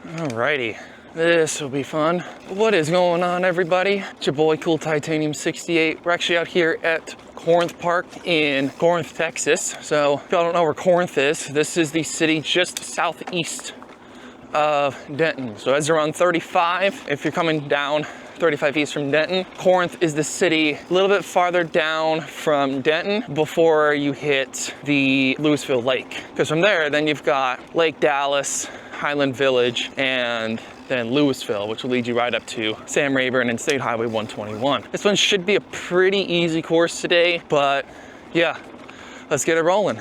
Alrighty, this will be fun. What is going on, everybody? It's your boy Cool Titanium 68. We're actually out here at Corinth Park in Corinth, Texas. So if y'all don't know where Corinth is, this is the city just southeast of Denton. So as you're on 35, if you're coming down 35 east from Denton, Corinth is the city a little bit farther down from Denton before you hit the Louisville Lake. Because from there, then you've got Lake Dallas, Highland Village, and then Louisville, which will lead you right up to Sam Rayburn and State Highway 121. This one should be a pretty easy course today, but yeah, let's get it rolling.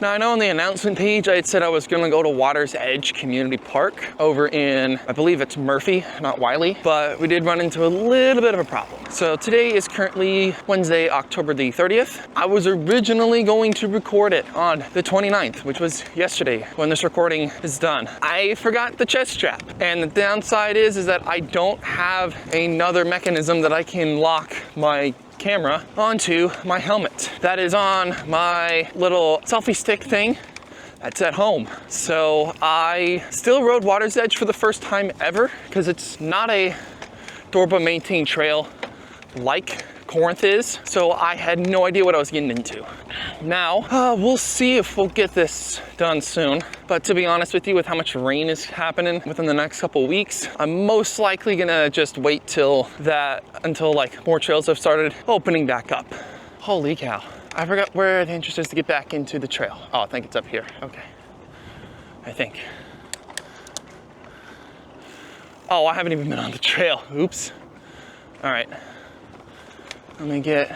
Now, I know on the announcement page I had said I was gonna go to Water's Edge Community Park over in, I believe it's Murphy, not Wiley, but we did run into a little bit of a problem. So today is currently Wednesday, October the 30th. I was originally going to record it on the 29th, which was yesterday when this recording is done. I forgot the chest strap, and the downside is that I don't have another mechanism that I can lock my camera onto my helmet. That is on my little selfie stick thing that's at home. So I still rode Water's Edge for the first time ever because it's not a Dorba maintained trail like Corinth is. So I had no idea what I was getting into. Now, we'll see if we'll get this done soon. But to be honest with you, with how much rain is happening within the next couple of weeks, I'm most likely gonna just wait until like more trails have started opening back up. Holy cow. I forgot where the interest is to get back into the trail. Oh, I think it's up here. Okay. I think. Oh, I haven't even been on the trail. Oops. All right. Let me get,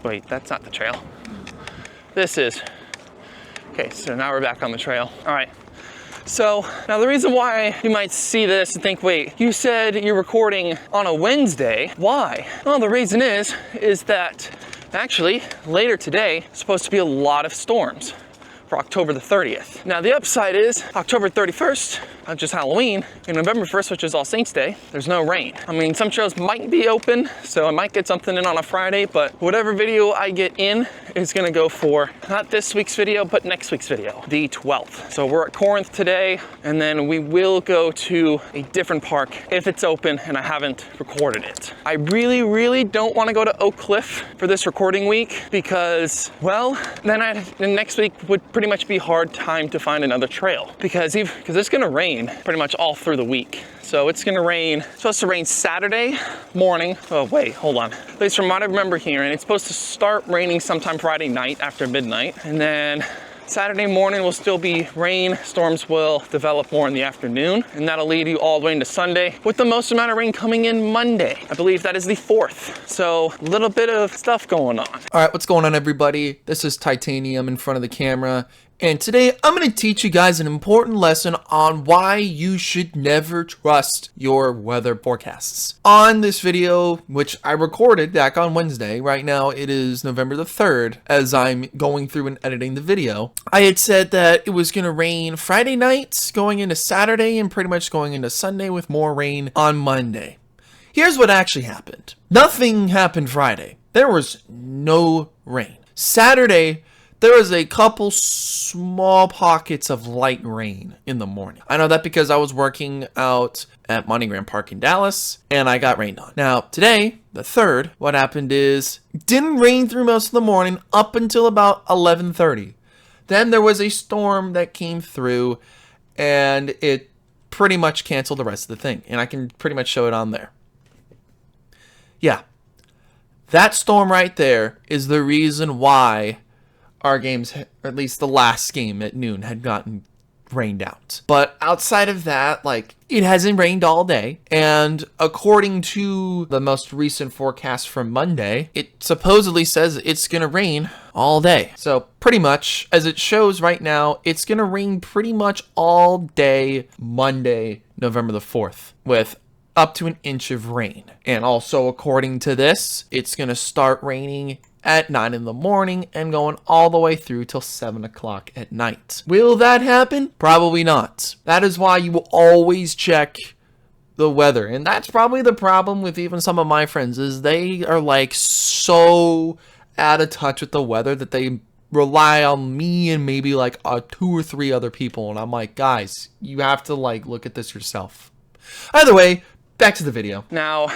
wait, that's not the trail. This is. Okay, so now we're back on the trail. All right. So now the reason why you might see this and think, wait, you said you're recording on a Wednesday. Why? Well, the reason is that actually later today is supposed to be a lot of storms for October the 30th. Now the upside is October 31st, which is Halloween, and November 1st, which is All Saints Day, there's no rain. I mean, some trails might be open, so I might get something in on a Friday, but whatever video I get in is gonna go for not this week's video, but next week's video, the 12th. So we're at Corinth today, and then we will go to a different park if it's open and I haven't recorded it. I really, really don't wanna go to Oak Cliff for this recording week because, well, then next week would pretty much be hard time to find another trail because it's gonna rain pretty much all through the week. So it's gonna rain, it's supposed to rain Saturday morning. Oh wait, hold on. At least from what I remember hearing, it's supposed to start raining sometime Friday night after midnight. And then Saturday morning will still be rain. Storms will develop more in the afternoon, and that'll lead you all the way into Sunday with the most amount of rain coming in Monday. I believe that is the 4th. So a little bit of stuff going on. All right, what's going on, everybody? This is Titanium in front of the camera. And today I'm going to teach you guys an important lesson on why you should never trust your weather forecasts. On this video, which I recorded back on Wednesday, right now it is November the 3rd, as I'm going through and editing the video, I had said that it was going to rain Friday nights going into Saturday and pretty much going into Sunday with more rain on Monday. Here's what actually happened. Nothing happened Friday. There was no rain. Saturday, there was a couple small pockets of light rain in the morning. I know that because I was working out at Montgomery Park in Dallas and I got rained on. Now today, the 3rd, what happened is it didn't rain through most of the morning up until about 11:30. Then there was a storm that came through and it pretty much canceled the rest of the thing. And I can pretty much show it on there. Yeah, that storm right there is the reason why our games, or at least the last game at noon, had gotten rained out. But outside of that, like, it hasn't rained all day. And according to the most recent forecast from Monday, it supposedly says it's gonna rain all day. So pretty much, as it shows right now, it's gonna rain pretty much all day Monday, November the 4th, with up to an inch of rain. And also, according to this, it's gonna start raining at 9 in the morning and going all the way through till 7 o'clock at night. Will that happen? Probably not. That is why you will always check the weather. And that's probably the problem with even some of my friends, is they are like so out of touch with the weather that they rely on me and maybe like 2 or 3 other people. And I'm like, guys, you have to like look at this yourself. Either way, back to the video. Now,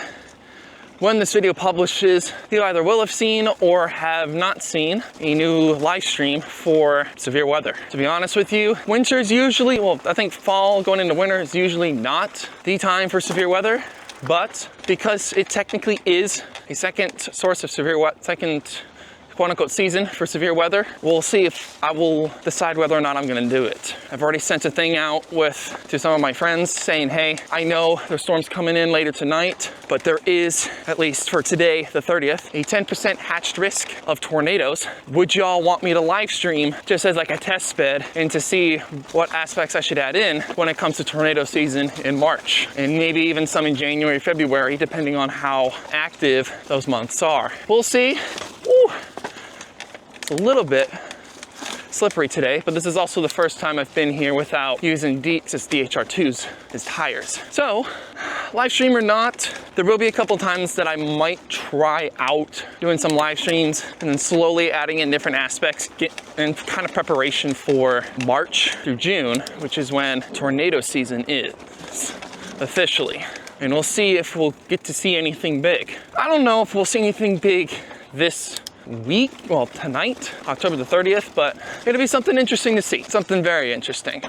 when this video publishes, you either will have seen or have not seen a new live stream for severe weather. To be honest with you, winter is usually, well, I think fall going into winter is usually not the time for severe weather, but because it technically is a second source of severe weather, second quote-unquote season for severe weather, we'll see if I will decide whether or not I'm gonna do it. I've already sent a thing out to some of my friends saying, hey, I know there's storms coming in later tonight, but there is, at least for today, the 30th, a 10% hatched risk of tornadoes. Would y'all want me to live stream just as like a test bed and to see what aspects I should add in when it comes to tornado season in March, and maybe even some in January, February, depending on how active those months are. We'll see. Woo. A little bit slippery today, but this is also the first time I've been here without using DHR2s as tires. So, live stream or not, there will be a couple times that I might try out doing some live streams and then slowly adding in different aspects in kind of preparation for March through June, which is when tornado season is officially. And we'll see if we'll get to see anything big. I don't know if we'll see anything big this week, well, tonight, October the 30th, but it'll be something interesting to see, something very interesting.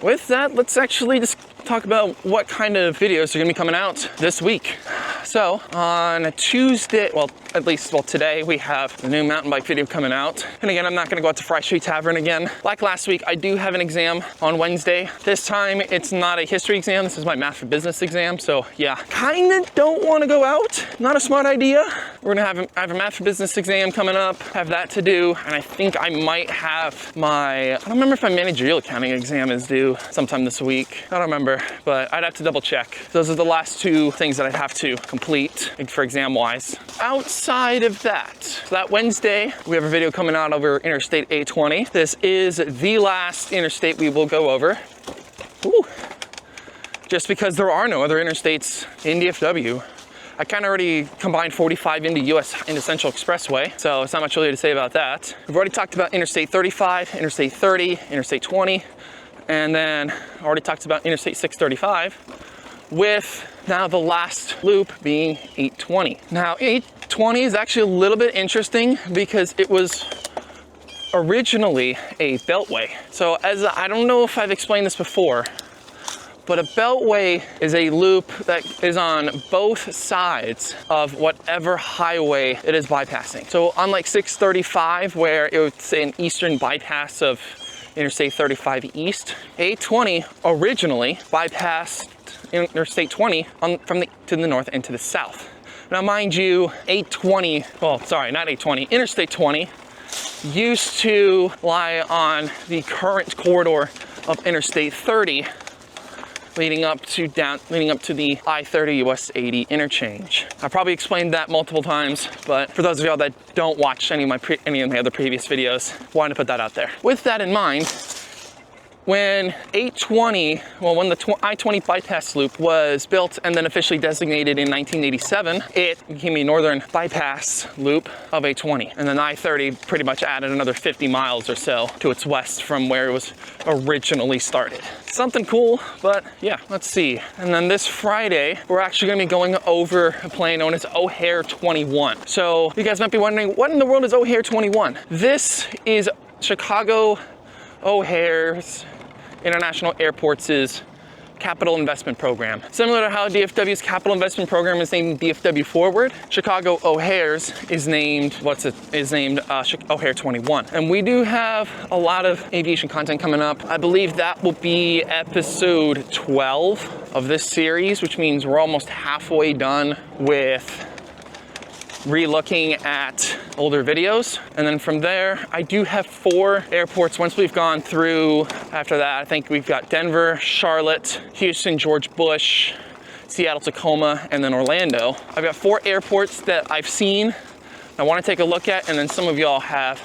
With that, let's actually just talk about what kind of videos are gonna be coming out this week. So on a Tuesday, well, at least, well, today we have the new mountain bike video coming out. And again, I'm not gonna go out to Fry Street Tavern again. Like last week, I do have an exam on Wednesday. This time, it's not a history exam. This is my math for business exam. So yeah, kinda don't wanna go out. Not a smart idea. We're gonna have a math for business exam coming up, have that to do. And I think I might have my, I don't remember if my managerial accounting exam is due sometime this week. I don't remember, but I'd have to double check. Those are the last 2 things that I'd have to complete for exam wise. Outside of that, so that Wednesday, we have a video coming out over Interstate 820. This is the last interstate we will go over. Ooh. Just because there are no other interstates in DFW. I kind of already combined 45 into Central Expressway, so it's not much really to say about that. We've already talked about Interstate 35, Interstate 30, Interstate 20, and then already talked about Interstate 635, with now the last loop being 820. Now 820 is actually a little bit interesting because it was originally a beltway. So I don't know if I've explained this before, but a beltway is a loop that is on both sides of whatever highway it is bypassing. So unlike 635, where it's an eastern bypass of Interstate 35 East, 820 originally bypassed Interstate 20 to the north and to the south. Now mind you, 820, well, sorry, not 820, Interstate 20 used to lie on the current corridor of Interstate 30, leading up to the I-30 US 80 interchange. I probably explained that multiple times, but for those of y'all that don't watch any of my other previous videos, wanted to put that out there. With that in mind, when 820, well, when the I-20 bypass loop was built and then officially designated in 1987, it became a northern bypass loop of 820. And then I-30 pretty much added another 50 miles or so to its west from where it was originally started. Something cool, but yeah, let's see. And then this Friday, we're actually gonna be going over a plane known as O'Hare 21. So you guys might be wondering, what in the world is O'Hare 21? This is Chicago O'Hare's International Airports' capital investment program. Similar to how DFW's capital investment program is named DFW Forward, Chicago O'Hare's is named O'Hare 21. And we do have a lot of aviation content coming up. I believe that will be episode 12 of this series, which means we're almost halfway done with re-looking at older videos. And then from there, I do have 4 airports. Once we've gone through, after that, I think we've got Denver, Charlotte, Houston, George Bush, Seattle, Tacoma, and then Orlando. I've got 4 airports that I've seen, I want to take a look at, and then some of y'all have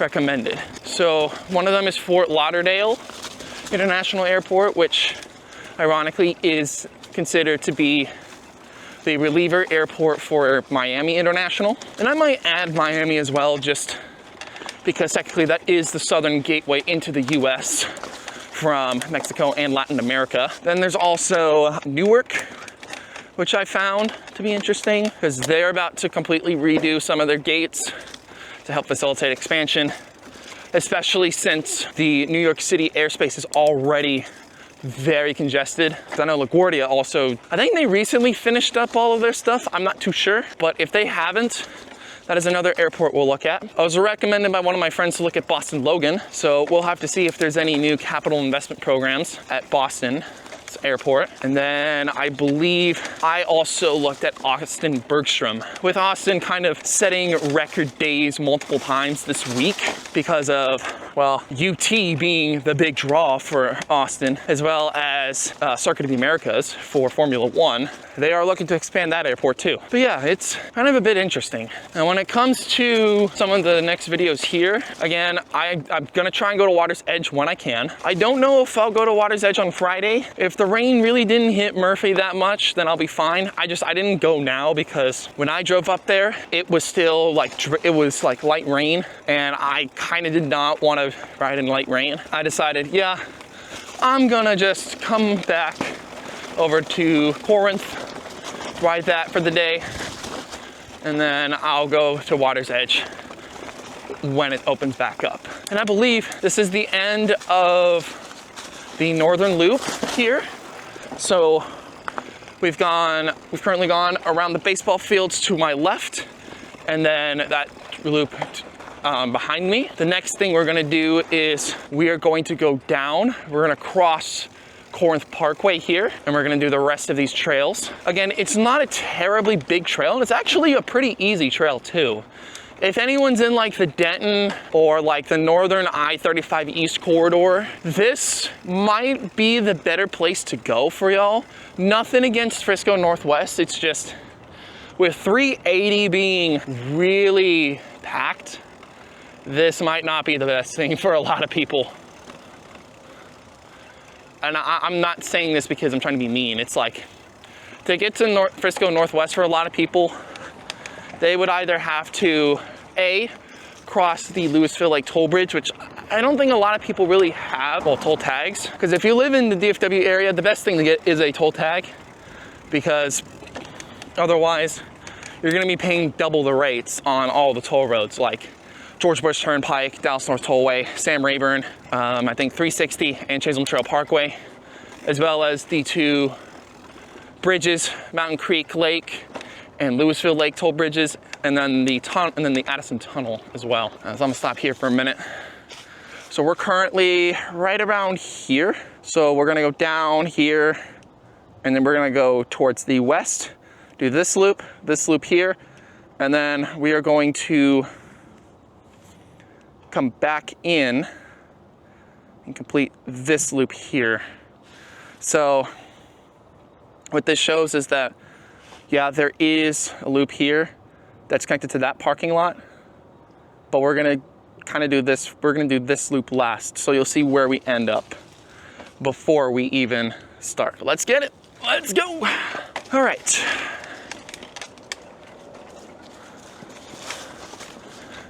recommended. So one of them is Fort Lauderdale International Airport, which ironically is considered to be the reliever airport for Miami International. And I might add Miami as well, just because technically that is the southern gateway into the US from Mexico and Latin America. Then there's also Newark, which I found to be interesting because they're about to completely redo some of their gates to help facilitate expansion, especially since the New York City airspace is already very congested. I know LaGuardia also, I think they recently finished up all of their stuff. I'm not too sure, but if they haven't, that is another airport we'll look at. I was recommended by one of my friends to look at Boston Logan, so we'll have to see if there's any new capital investment programs at Boston Airport. And then I believe I also looked at Austin Bergstrom, with Austin kind of setting record days multiple times this week because of, well, UT being the big draw for Austin, as well as Circuit of the Americas for Formula One. They are looking to expand that airport too. But yeah, it's kind of a bit interesting. Now when it comes to some of the next videos here, again, I'm gonna try and go to Water's Edge when I can. I don't know if I'll go to Water's Edge on Friday. If the rain really didn't hit Murphy that much, then I'll be fine. I didn't go now because when I drove up there, it was still like, it was like light rain, and I kind of did not want to ride in light rain. I decided, yeah, I'm gonna just come back over to Corinth, ride that for the day, and then I'll go to Water's Edge when it opens back up. And I believe this is the end of the northern loop here. So we've currently gone around the baseball fields to my left, and then that loop behind me. The next thing we're gonna do is we are going to go down. We're gonna cross Corinth Parkway here, and we're gonna do the rest of these trails. Again, it's not a terribly big trail, and it's actually a pretty easy trail too. If anyone's in like the Denton or like the northern I-35 East corridor, this might be the better place to go for y'all. Nothing against Frisco Northwest, it's just with 380 being really packed, this might not be the best thing for a lot of people. And I'm not saying this because I'm trying to be mean. It's like, to get to Frisco Northwest for a lot of people, they would either have to, A, cross the Louisville Lake toll bridge, which I don't think a lot of people really have, well, toll tags. Because if you live in the DFW area, the best thing to get is a toll tag, because otherwise you're gonna be paying double the rates on all the toll roads, like George Bush Turnpike, Dallas North Tollway, Sam Rayburn, I think 360 and Chisholm Trail Parkway, as well as the 2 bridges, Mountain Creek Lake and Louisville Lake toll bridges, and then the Addison Tunnel as well. So I'm gonna stop here for a minute. So we're currently right around here. So we're gonna go down here, and then we're gonna go towards the west, do this loop here, and then we are going to come back in and complete this loop here. So what this shows is that, yeah, there is a loop here that's connected to that parking lot, but we're gonna kind of do this, we're gonna do this loop last, so you'll see where we end up before we even start. Let's get it, let's go. All right.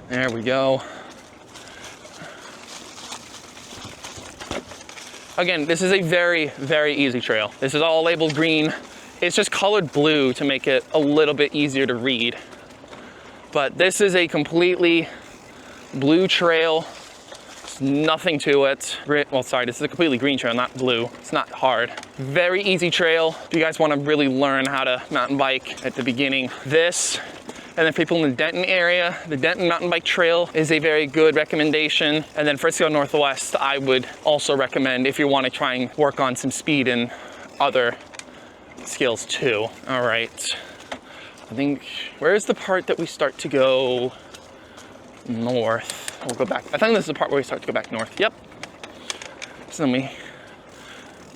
There we go. Again, this is a very, very easy trail. This is all labeled green. It's just colored blue to make it a little bit easier to read. But this is a completely blue trail. There's nothing to it. Well, sorry, this is a completely green trail, not blue. It's not hard. Very easy trail. If you guys want to really learn how to mountain bike at the beginning, this. And then people in the Denton area, the Denton Mountain Bike Trail is a very good recommendation. And then Frisco Northwest, I would also recommend if you want to try and work on some speed and other skills too. All right, I think, where's the part that we start to go north? We'll go back. I think this is the part where we start to go back north. Yep. So then we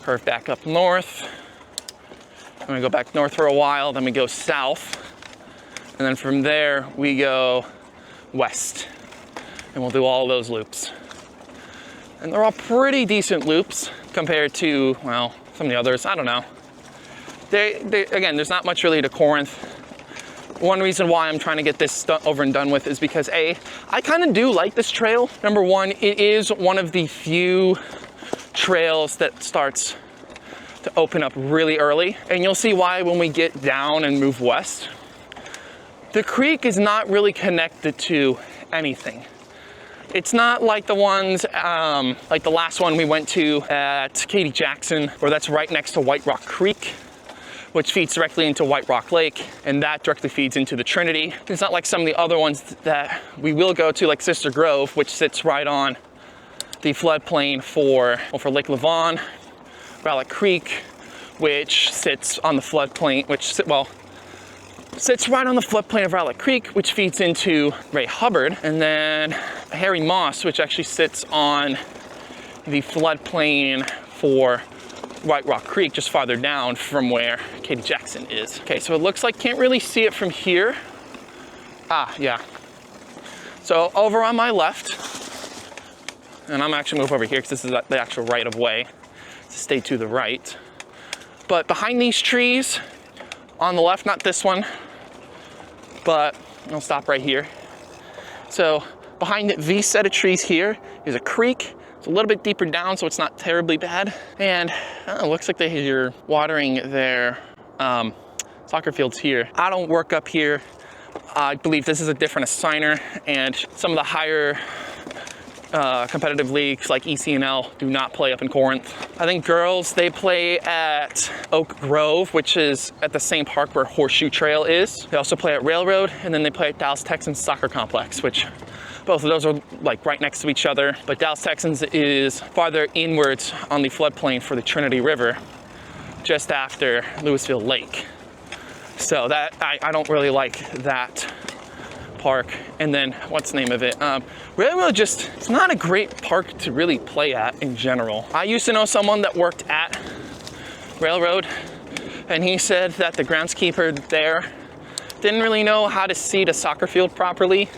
curve back up north. then we go back north for a while, then we go south, and then from there we go west, and we'll do all those loops. And they're all pretty decent loops compared to, well, some of the others. I don't know. Again, there's not much really to Corinth. One reason why I'm trying to get this over and done with is because I kind of do like this trail. Number one, it is one of the few trails that starts to open up really early. And you'll see why when we get down and move west. The creek is not really connected to anything. It's not like the ones, like the last one we went to at Katy Jackson, where that's right next to White Rock Creek, which feeds directly into White Rock Lake, and that directly feeds into the Trinity. It's not like some of the other ones that we will go to, like Sister Grove, which sits right on the floodplain for Lake Lavon, Rowlett Creek, which sits on the floodplain, sits right on the floodplain of Rowlett Creek, which feeds into Ray Hubbard, and then Harry Moss, which actually sits on the floodplain for White Rock Creek, just farther down from where Katy Jackson is. Okay, so it looks like, can't really see it from here. Ah, yeah. So over on my left, and I'm actually move over here because this is the actual right of way to stay to the right. But behind these trees, on the left, not this one, but I'll stop right here. So behind these set of trees here is a creek. It's a little bit deeper down, so it's not terribly bad. And it looks like you're watering their soccer fields here. I don't work up here. I believe this is a different assigner, and some of the higher competitive leagues like ECNL do not play up in Corinth. I think girls, they play at Oak Grove, which is at the same park where Horseshoe Trail is. They also play at Railroad, and then they play at Dallas Texans Soccer Complex, which both of those are like right next to each other. But Dallas Texans is farther inwards on the floodplain for the Trinity River, just after Louisville Lake. So that, I don't really like that park. And then what's the name of it? Railroad, it's not a great park to really play at in general. I used to know someone that worked at Railroad, and he said that the groundskeeper there didn't really know how to seed a soccer field properly.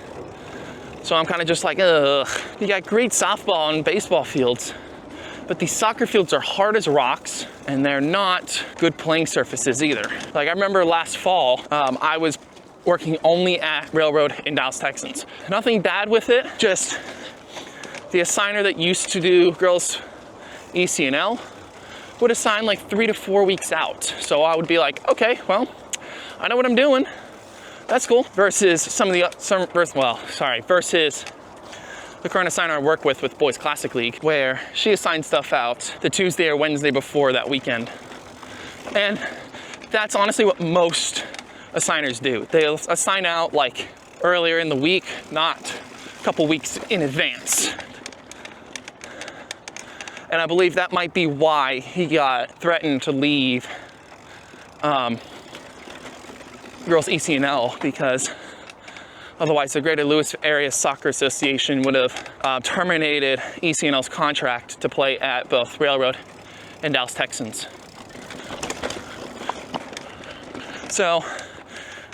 So I'm kind of just like, ugh. You got great softball and baseball fields, but these soccer fields are hard as rocks, and they're not good playing surfaces either. Like, I remember last fall, I was working only at Railroad in Dallas Texans. Nothing bad with it, just the assigner that used to do girls ECNL would assign like 3 to 4 weeks out. So I would be like, okay, well, I know what I'm doing. That's cool. Versus versus the current assigner I work with Boys Classic League, where she assigns stuff out the Tuesday or Wednesday before that weekend. And that's honestly what most assigners do. They'll assign out like earlier in the week, not a couple weeks in advance. And I believe that might be why he got threatened to leave girls ECNL, because otherwise the Greater Louis Area Soccer Association would have terminated ECNL's contract to play at both Railroad and Dallas Texans. So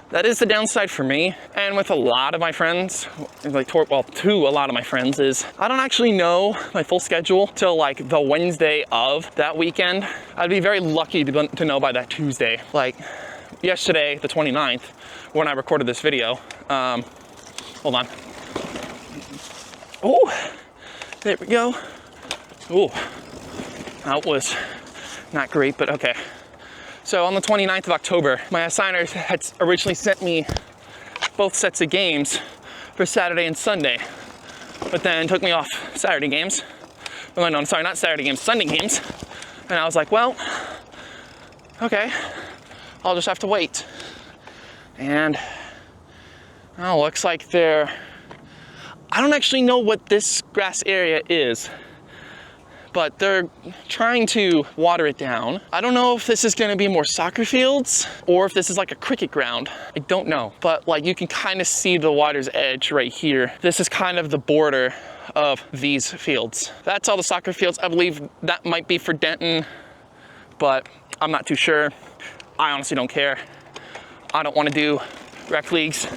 that is the downside for me. And with a lot of my friends, to a lot of my friends, is I don't actually know my full schedule till like the Wednesday of that weekend. I'd be very lucky to know by that Tuesday. Like yesterday, the 29th, when I recorded this video. Hold on. Oh, there we go. Oh, that was not great, but okay. So on the 29th of October, my assigner had originally sent me both sets of games for Saturday and Sunday, but then took me off Saturday games. Oh, no, I'm sorry, not Saturday games, Sunday games. And I was like, well, okay, I'll just have to wait. And oh, looks like I don't actually know what this grass area is, but they're trying to water it down. I don't know if this is gonna be more soccer fields or if this is like a cricket ground. I don't know, but like you can kind of see the water's edge right here. This is kind of the border of these fields. That's all the soccer fields. I believe that might be for Denton, but I'm not too sure. I honestly don't care. I don't want to do rec leagues.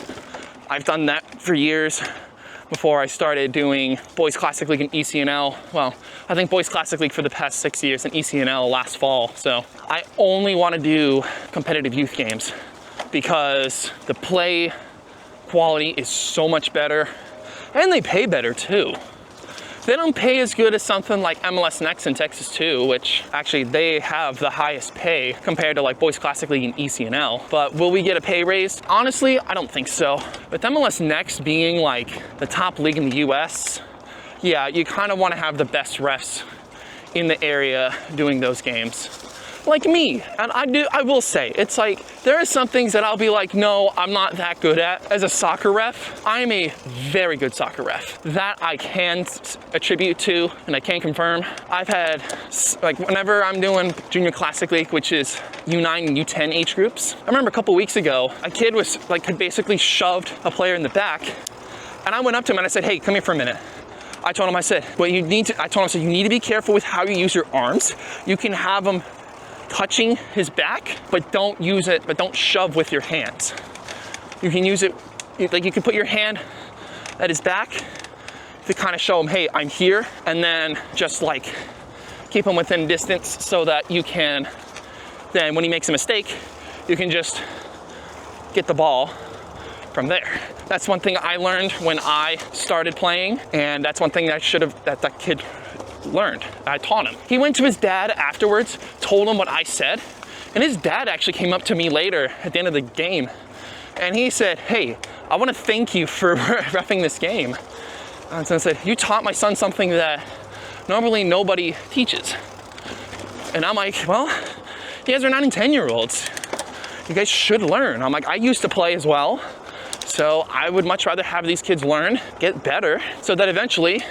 I've done that for years before I started doing Boys Classic League and ECNL. Well, I think Boys Classic League for the past 6 years and ECNL last fall. So I only want to do competitive youth games because the play quality is so much better and they pay better too. They don't pay as good as something like MLS Next in Texas 2, which actually they have the highest pay compared to like Boys Classic League and ECNL. But will we get a pay raise? Honestly, I don't think so. With MLS Next being like the top league in the US, yeah, you kind of want to have the best refs in the area doing those games. Like me, and I will say, it's like, there are some things that I'll be like, no, I'm not that good at. As a soccer ref, I'm a very good soccer ref. That I can attribute to, and I can confirm. I've had, like, whenever I'm doing Junior Classic League, which is U9 and U10 age groups, I remember a couple weeks ago, a kid was, like, had basically shoved a player in the back, and I went up to him and I said, hey, come here for a minute. I told him, I said, you need to be careful with how you use your arms. You can have them touching his back, but don't use it, but don't shove with your hands. You can use it, like you can put your hand at his back to kind of show him, hey, I'm here, and then just like keep him within distance so that you can, then when he makes a mistake, you can just get the ball from there. That's one thing I learned when I started playing, and that's one thing that kid learned. I taught him. He went to his dad afterwards, told him what I said, and his dad actually came up to me later at the end of the game, and he said, hey, I want to thank you for reffing this game. And so I said, you taught my son something that normally nobody teaches. And I'm like, well, you guys are 9 and 10-year-olds. You guys should learn. I'm like, I used to play as well, so I would much rather have these kids learn, get better, so that eventually,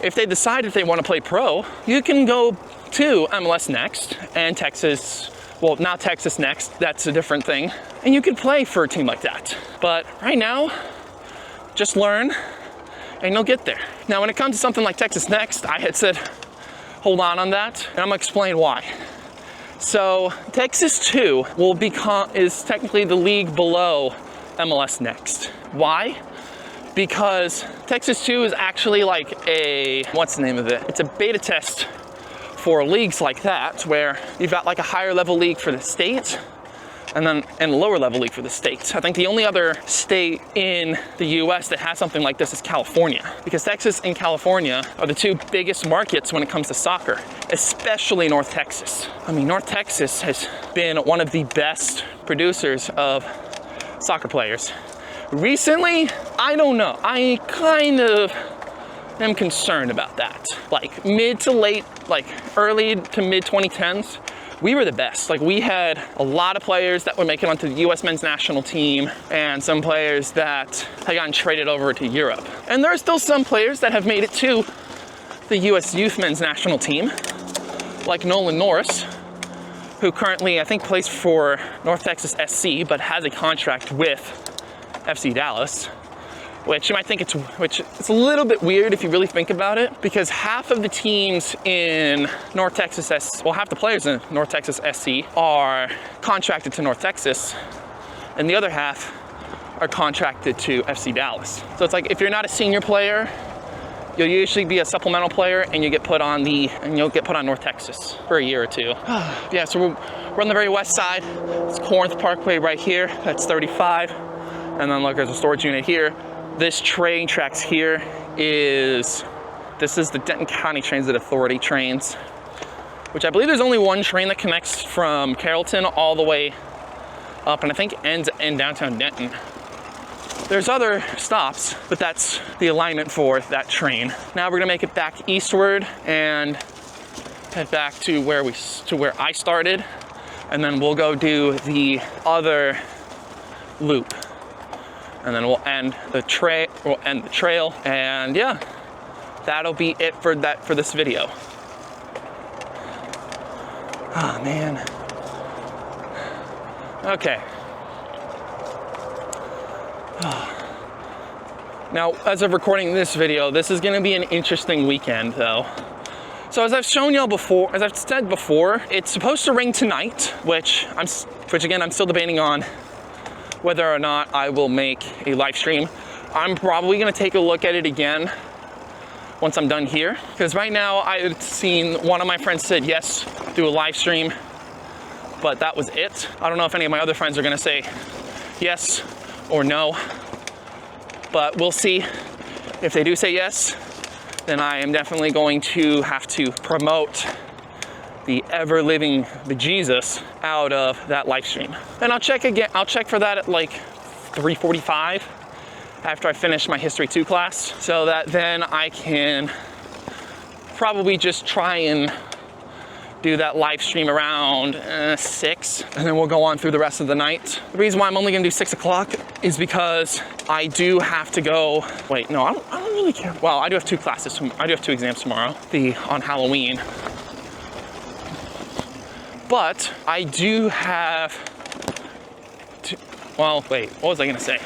if they decide if they want to play pro, you can go to MLS Next and Texas, well, now Texas Next, that's a different thing, and you can play for a team like that. But right now, just learn and you'll get there. Now, when it comes to something like Texas Next, I had said, hold on that, and I'm gonna explain why. So Texas 2 is technically the league below MLS Next. Why? Because Texas 2 is actually like what's the name of it? It's a beta test for leagues like that, where you've got like a higher level league for the state and a lower level league for the state. I think the only other state in the US that has something like this is California, because Texas and California are the two biggest markets when it comes to soccer, especially North Texas. I mean, North Texas has been one of the best producers of soccer players. Recently, I don't know. I kind of am concerned about that. Like mid to late, like early to mid 2010s, we were the best. Like we had a lot of players that were making it onto the US men's national team and some players that had gotten traded over to Europe. And there are still some players that have made it to the US youth men's national team, like Nolan Norris, who currently I think plays for North Texas SC, but has a contract with FC Dallas, which you might think it's a little bit weird if you really think about it, because half of the teams in North Texas half the players in North Texas SC are contracted to North Texas, and the other half are contracted to FC Dallas. So it's like if you're not a senior player, you'll usually be a supplemental player, and you'll get put on North Texas for a year or two. Yeah, so we're on the very west side. It's Corinth Parkway right here. That's 35. And then look, there's a storage unit here. This train tracks here this is the Denton County Transit Authority trains, which I believe there's only one train that connects from Carrollton all the way up, and I think ends in downtown Denton. There's other stops, but that's the alignment for that train. Now we're gonna make it back eastward and head back to where I started, and then we'll go do the other loop. And then we'll end the trail, and yeah, that'll be it for this video. Oh man. Okay. Now, as of recording this video, this is gonna be an interesting weekend though, So as I've shown y'all before, as I've said before, it's supposed to rain tonight, which again, I'm still debating on whether or not I will make a live stream. I'm probably gonna take a look at it again once I'm done here. Because right now I had seen one of my friends said yes, do a live stream, but that was it. I don't know if any of my other friends are gonna say yes or no, but we'll see. If they do say yes, then I am definitely going to have to promote the ever-living Jesus out of that live stream. And I'll check again, I'll check for that at like 3:45 after I finish my History 2 class, so that then I can probably just try and do that live stream around 6, and then we'll go on through the rest of the night. The reason why I'm only gonna do 6 o'clock is because I do have to go, wait, no, I don't really care. Well, I do have 2 classes, I do have 2 exams tomorrow, on Halloween. But I do have well, wait, what was I gonna say?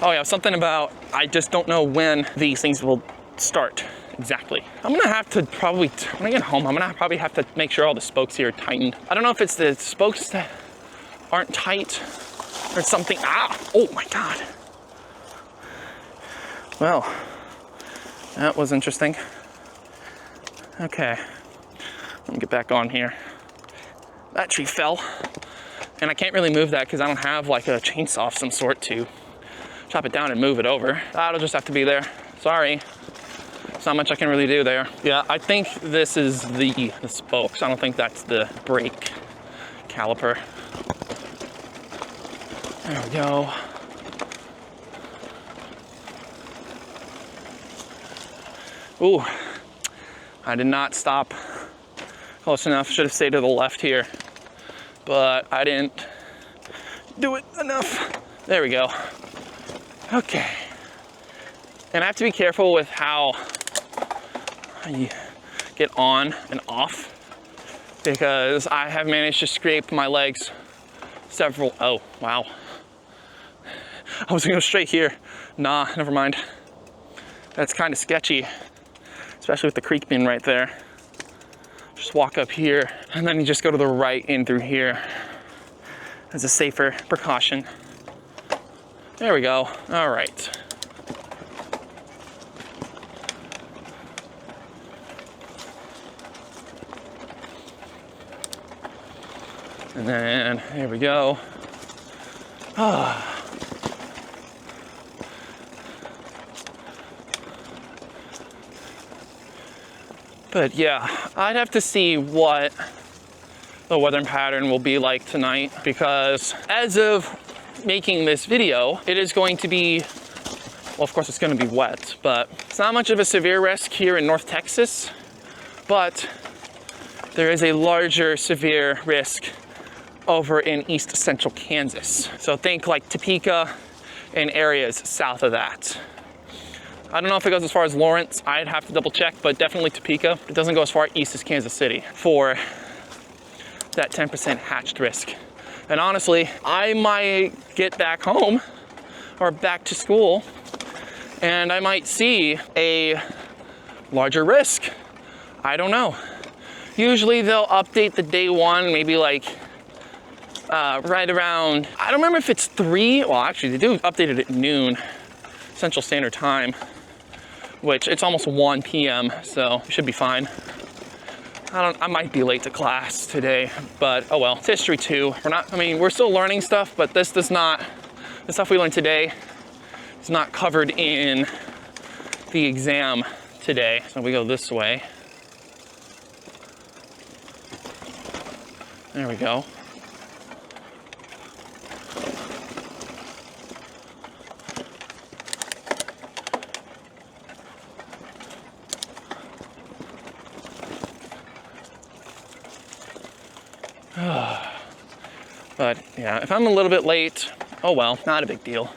Oh yeah, something about, I just don't know when these things will start exactly. I'm gonna have to probably, when I get home, I'm gonna probably have to make sure all the spokes here are tightened. I don't know if it's the spokes that aren't tight or something. Oh my God. Well, that was interesting. Okay, let me get back on here. That tree fell, and I can't really move that because I don't have like a chainsaw of some sort to chop it down and move it over. That'll just have to be there. Sorry. There's not much I can really do there. Yeah, I think this is the spokes. I don't think that's the brake caliper. There we go. Ooh, I did not stop close enough. Should have stayed to the left here, but I didn't do it enough. There we go. Okay. And I have to be careful with how I get on and off, because I have managed to scrape my legs several, oh, wow. I was gonna go straight here. Nah, never mind. That's kind of sketchy, especially with the creek being right there. Just walk up here, and then you just go to the right in through here as a safer precaution. There we go. All right. And then, here we go. But yeah, I'd have to see what the weather pattern will be like tonight, because as of making this video, it is going to be, well, of course it's going to be wet, but it's not much of a severe risk here in North Texas, but there is a larger severe risk over in East Central Kansas. So think like Topeka and areas south of that. I don't know if it goes as far as Lawrence. I'd have to double check, but definitely Topeka. It doesn't go as far east as Kansas City for that 10% hatched risk. And honestly, I might get back home or back to school and I might see a larger risk. I don't know. Usually they'll update the day one, maybe like right around, I don't remember if it's 3, well actually they do update it at noon Central Standard Time, which it's almost 1 p.m. so it should be fine. I might be late to class today, but oh well, it's History 2. We're still learning stuff, but the stuff we learned today is not covered in the exam today. So we go this way. There we go. But yeah, if I'm a little bit late, oh well, not a big deal.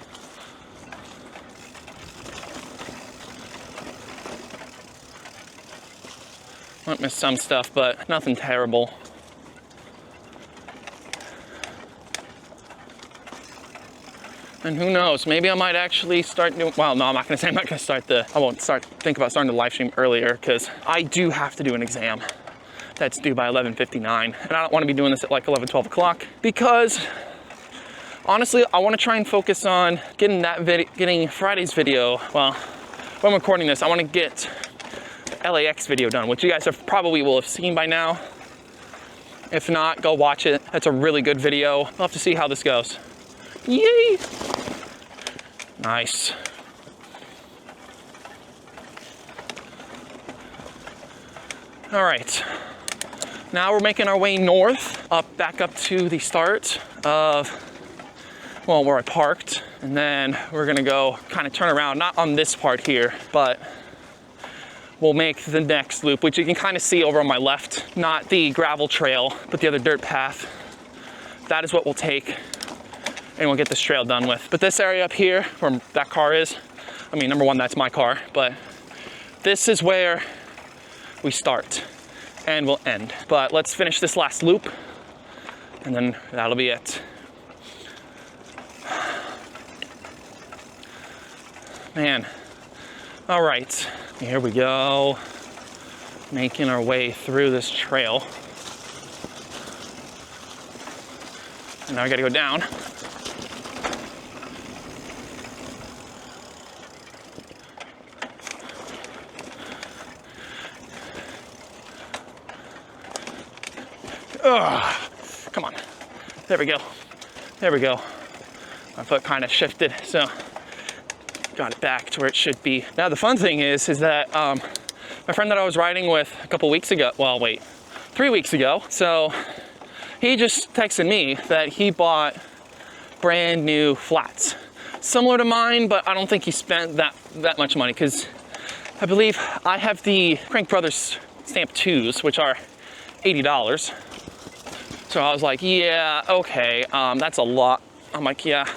Might miss some stuff, but nothing terrible. And who knows, maybe I might actually start doing, well, no, I'm not gonna say I'm not gonna start I won't think about starting the live stream earlier, because I do have to do an exam that's due by 11:59. And I don't wanna be doing this at like 11, 12 o'clock, because honestly, I wanna try and focus on getting Friday's video. Well, when I'm recording this, I wanna get LAX video done, which you guys will have seen by now. If not, go watch it. That's a really good video. We'll have to see how this goes. Yay! Nice. All right. Now we're making our way north, back up to the start of, well, where I parked. And then we're gonna go kind of turn around, not on this part here, but we'll make the next loop, which you can kind of see over on my left, not the gravel trail, but the other dirt path. That is what we'll take, and we'll get this trail done with. But this area up here, where that car is, I mean, number one, that's my car, but this is where we start and we'll end. But let's finish this last loop, and then that'll be it. Man, all right. Here we go, making our way through this trail. And now I gotta go down. Ugh, come on, there we go, there we go. My foot kind of shifted, so got it back to where it should be. Now the fun thing is that my friend that I was riding with a couple weeks ago, well, wait, 3 weeks ago, so he just texted me that he bought brand new flats, similar to mine, but I don't think he spent that much money, because I believe I have the Crank Brothers Stamp 2s, which are $80. So I was like, yeah, okay, that's a lot. I'm like, yeah.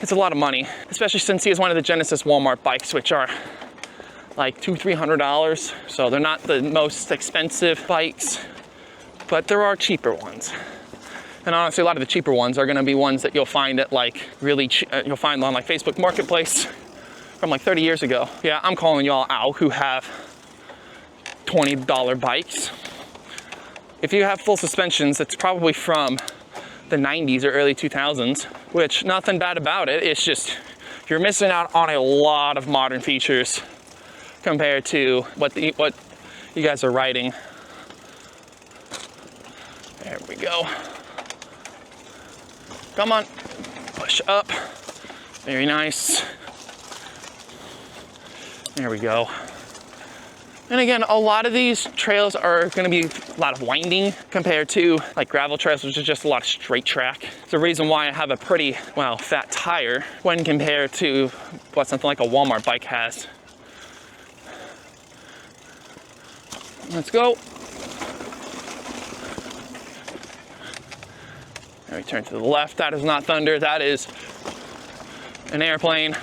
It's a lot of money, especially since he has one of the Genesis Walmart bikes, which are like $200-300. So they're not the most expensive bikes, but there are cheaper ones. And honestly, a lot of the cheaper ones are gonna be ones that you'll find at like you'll find on like Facebook Marketplace from like 30 years ago. Yeah, I'm calling y'all out who have $20 bikes. If you have full suspensions, it's probably from the 90s or early 2000s, which nothing bad about it. It's just, you're missing out on a lot of modern features compared to what you guys are riding. There we go. Come on, push up. Very nice. There we go. And again, a lot of these trails are gonna be a lot of winding compared to like gravel trails, which is just a lot of straight track. It's the reason why I have a pretty, well, fat tire when compared to what something like a Walmart bike has. Let's go. And we turn to the left. That is not thunder, that is an airplane.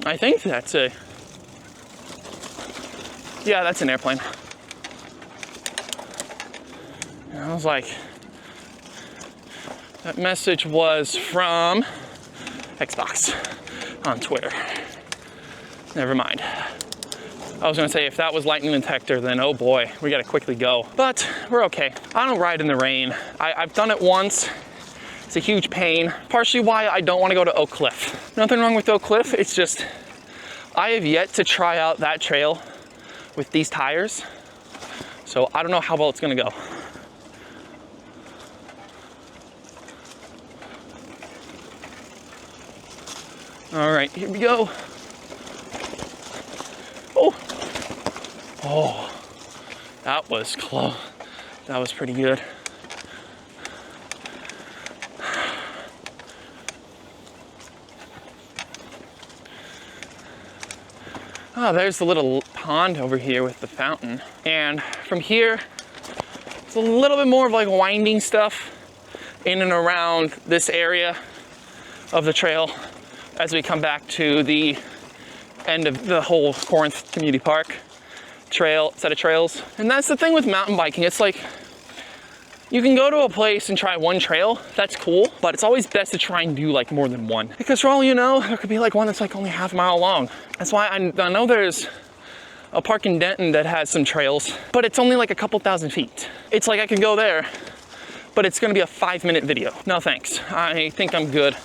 I think that's yeah, that's an airplane. And I was like, that message was from Xbox on Twitter. Never mind. I was gonna say, if that was lightning detector, then oh boy, we gotta quickly go. But we're okay. I don't ride in the rain. I've done it once. It's a huge pain. Partially why I don't want to go to Oak Cliff. Nothing wrong with Oak Cliff, it's just, I have yet to try out that trail with these tires. So I don't know how well it's gonna go. All right, here we go. Oh, that was close. That was pretty good. Oh, there's the little pond over here with the fountain. And from here, it's a little bit more of like winding stuff in and around this area of the trail as we come back to the end of the whole Corinth Community Park. set of trails. And that's the thing with mountain biking. It's like, you can go to a place and try one trail, that's cool, but it's always best to try and do like more than one. Because for all you know, there could be like one that's like only half a mile long. That's why I know there's a park in Denton that has some trails, but it's only like a couple thousand feet. It's like I could go there, but it's gonna be a 5-minute video. No thanks, I think I'm good.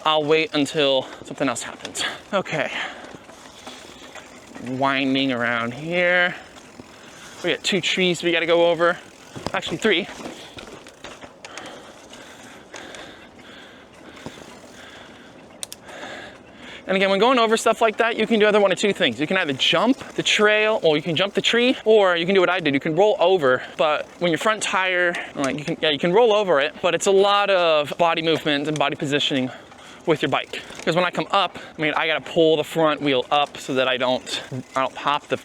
I'll wait until something else happens. Okay, winding around here. We got 2 trees we gotta go over. Actually 3. And again, when going over stuff like that, you can do either one of 2 things. You can either jump the trail, or you can jump the tree, or you can do what I did. You can roll over, but when your front tire, like you can roll over it, but it's a lot of body movement and body positioning with your bike. Because when I come up, I mean, I gotta pull the front wheel up so that I don't pop the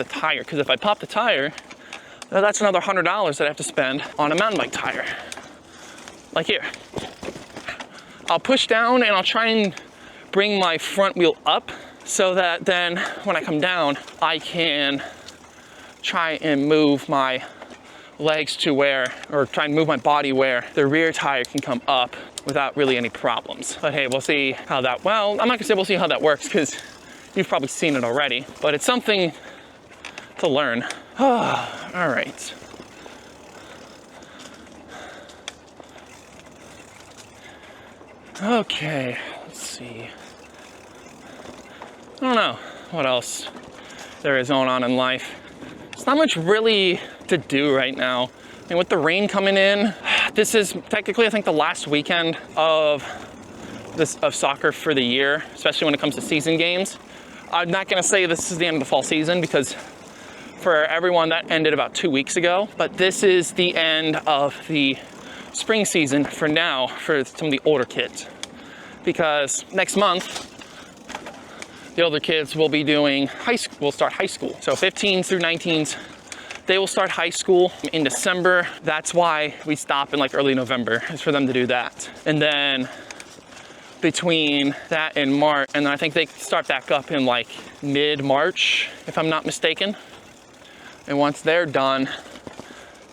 tire. Because if I pop the tire, that's another $100 that I have to spend on a mountain bike tire. Like here. I'll push down and I'll try and bring my front wheel up so that then when I come down, I can try and move my legs to where, or try and move my body where the rear tire can come up without really any problems. But hey, we'll see how that, well, I'm not gonna say we'll see how that works because you've probably seen it already, but it's something to learn. All right. Okay, let's see. I don't know what else there is going on in life. There's not much really to do right now. I mean, with the rain coming in, this is technically, I think, the last weekend of soccer for the year, especially when it comes to season games. I'm not gonna say this is the end of the fall season because for everyone that ended about 2 weeks ago, but this is the end of the spring season for now for some of the older kids. Because next month, the older kids will be doing will start high school. So 15s through 19s, they will start high school in December. That's why we stop in like early November, is for them to do that. And then between that and March, and then I think they start back up in like mid-March, if I'm not mistaken. And once they're done,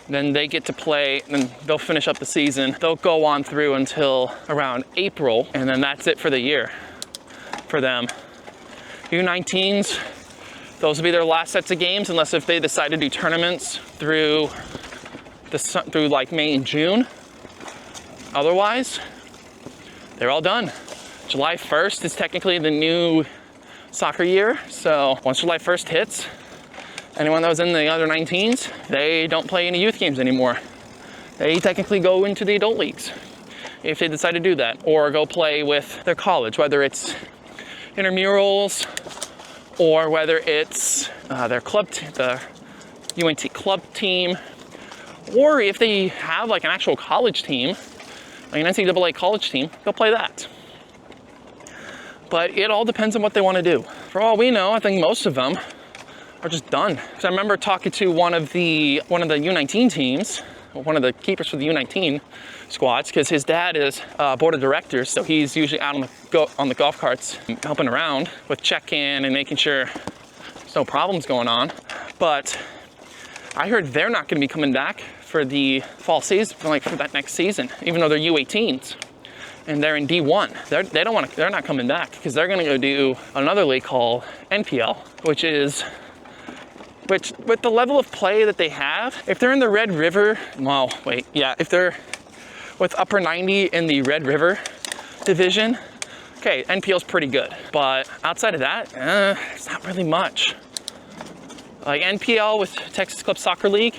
then they get to play, and they'll finish up the season. They'll go on through until around April, and then that's it for the year for them. U19s, those will be their last sets of games, unless if they decide to do tournaments through like May and June. Otherwise, they're all done. July 1st is technically the new soccer year, so once July 1st hits, anyone that was in the other 19s, they don't play any youth games anymore. They technically go into the adult leagues if they decide to do that, or go play with their college, whether it's intramurals or whether it's their club, the UNT club team, or if they have like an actual college team, like an NCAA college team, they'll play that. But it all depends on what they want to do. For all we know, I think most of them are just done. Because I remember talking to one of the U19 teams, one of the keepers for the U19 squads, because his dad is board of directors, so he's usually out on the golf carts helping around with check-in and making sure there's no problems going on. But I heard they're not going to be coming back for the fall season, like for that next season, even though they're U18s and they're in D1. They're not coming back because they're going to go do another league called NPL, which with the level of play that they have, if they're in the Red River, if they're with upper 90 in the Red River division, okay, NPL's pretty good. But outside of that, it's not really much. Like NPL with Texas Club Soccer League,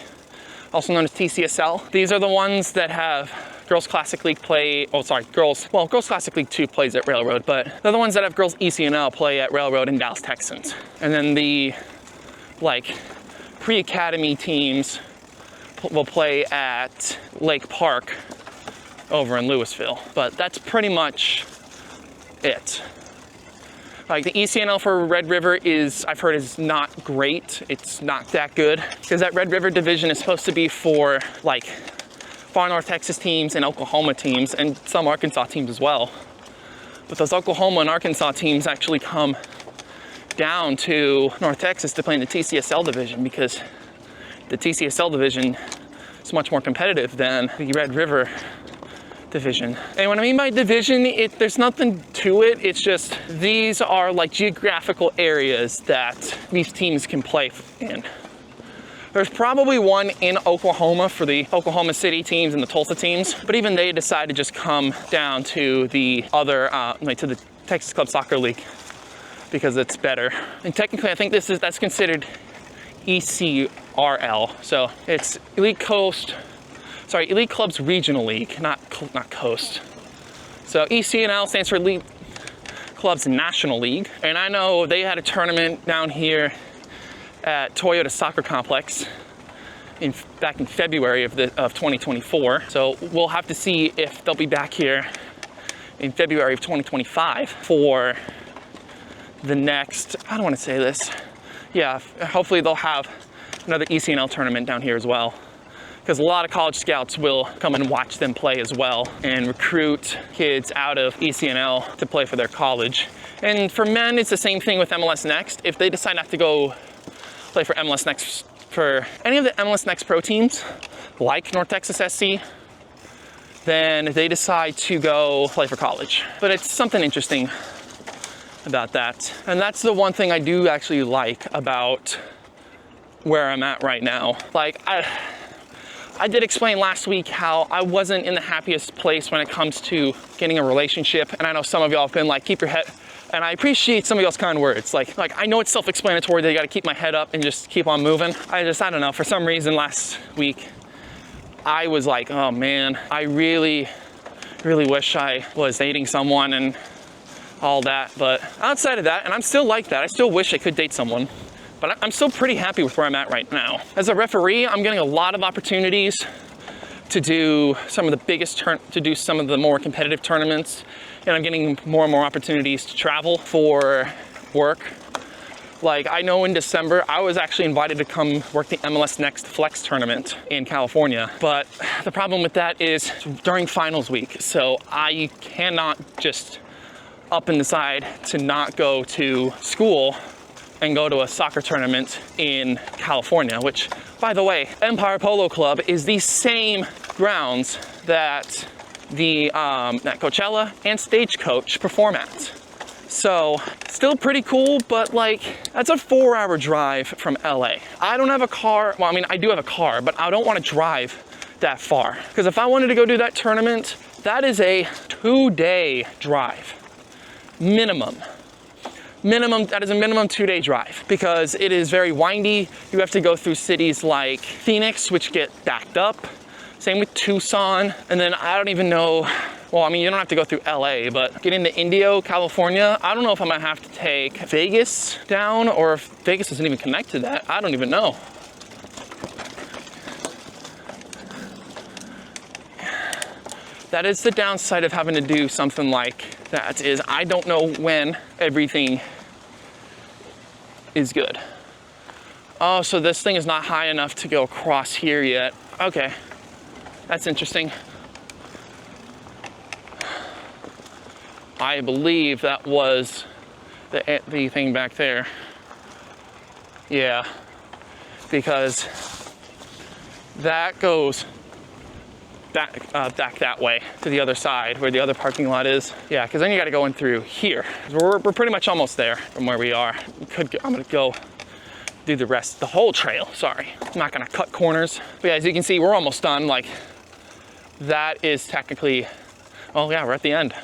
also known as TCSL, these are the ones that have Girls Classic League play, Girls Classic League 2 plays at Railroad, but they're the ones that have Girls ECNL play at Railroad and Dallas Texans. And then the pre-academy teams will play at Lake Park over in Louisville. But that's pretty much it. Like the ECNL for Red River I've heard is not great. It's not that good because that Red River division is supposed to be for like far North Texas teams and Oklahoma teams and some Arkansas teams as well. But those Oklahoma and Arkansas teams actually come down to North Texas to play in the TCSL division, because the TCSL division is much more competitive than the Red River division. And what I mean by division, there's nothing to it. It's just these are like geographical areas that these teams can play in. There's probably one in Oklahoma for the Oklahoma City teams and the Tulsa teams, but even they decide to just come down to the other, to the Texas Club Soccer League because it's better. And technically, I think that's considered ECRL. So it's Elite Clubs Regional League, not Coast. So ECNL stands for Elite Clubs National League. And I know they had a tournament down here at Toyota Soccer Complex back in February of 2024. So we'll have to see if they'll be back here in February of 2025 for the next, I don't want to say this. Yeah, hopefully they'll have another ECNL tournament down here as well, because a lot of college scouts will come and watch them play as well and recruit kids out of ECNL to play for their college. And for men, it's the same thing with MLS Next. If they decide not to go play for MLS Next, for any of the MLS Next Pro teams, like North Texas SC, then they decide to go play for college. But it's something interesting about that. And that's the one thing I do actually like about where I'm at right now. Like, I did explain last week how I wasn't in the happiest place when it comes to getting a relationship. And I know some of y'all have been like, keep your head, and I appreciate some of y'all's kind words. Like I know it's self-explanatory that you gotta keep my head up and just keep on moving. I don't know, for some reason last week, I was like, oh man, I really, really wish I was dating someone and all that. But outside of that, and I'm still like that, I still wish I could date someone, but I'm still pretty happy with where I'm at right now. As a referee, I'm getting a lot of opportunities to do some of the some of the more competitive tournaments, and I'm getting more and more opportunities to travel for work. Like, I know in December, I was actually invited to come work the MLS Next Flex tournament in California. But the problem with that is during finals week. So I cannot just up and decide to not go to school and go to a soccer tournament in California, which, by the way, Empire Polo Club is the same grounds that that Coachella and Stagecoach perform at. So still pretty cool, but like, that's a 4-hour drive from LA. I don't have a car. Well, I mean, I do have a car, but I don't want to drive that far. Because if I wanted to go do that tournament, that is a 2-day drive. Minimum, that is a minimum 2-day drive, because it is very windy. You have to go through cities like Phoenix, which get backed up. Same with Tucson. And then I don't even know, well, I mean, you don't have to go through LA, but getting to Indio, California, I don't know if I'm gonna have to take Vegas down, or if Vegas doesn't even connect to that. I don't even know. That is the downside of having to do something like that, is I don't know when everything is good. Oh, so this thing is not high enough to go across here yet. Okay, that's interesting. I believe that was the thing back there. Yeah, because that goes back that way to the other side where the other parking lot is. Yeah, because then you got to go in through here. We're pretty much almost there from where we are. I'm gonna go do the whole trail. Sorry, I'm not gonna cut corners. But yeah, as you can see, we're almost done. Like, that is technically, well, yeah, we're at the end.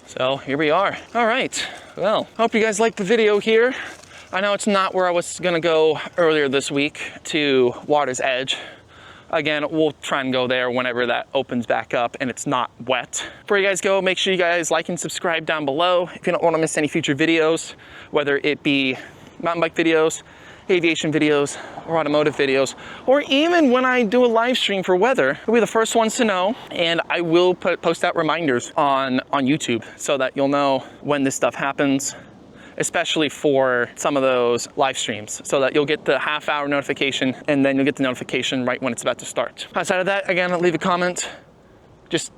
So here we are. All right, well, hope you guys liked the video here. I know it's not where I was gonna go earlier this week, to Water's Edge. Again, we'll try and go there whenever that opens back up and it's not wet. Before you guys go, make sure you guys like and subscribe down below if you don't want to miss any future videos, whether it be mountain bike videos, aviation videos, or automotive videos, or even when I do a live stream for weather, you'll be the first ones to know, and I will post out reminders on YouTube so that you'll know when this stuff happens, especially for some of those live streams, so that you'll get the half-hour notification, and then you'll get the notification right when it's about to start. Outside of that, again, leave a comment. Just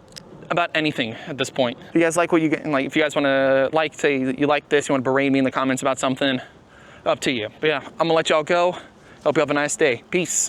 about anything at this point. If you guys like what you get, like if you guys want to say you like this, you want to berate me in the comments about something, up to you. But yeah, I'm gonna let y'all go. Hope you have a nice day. Peace.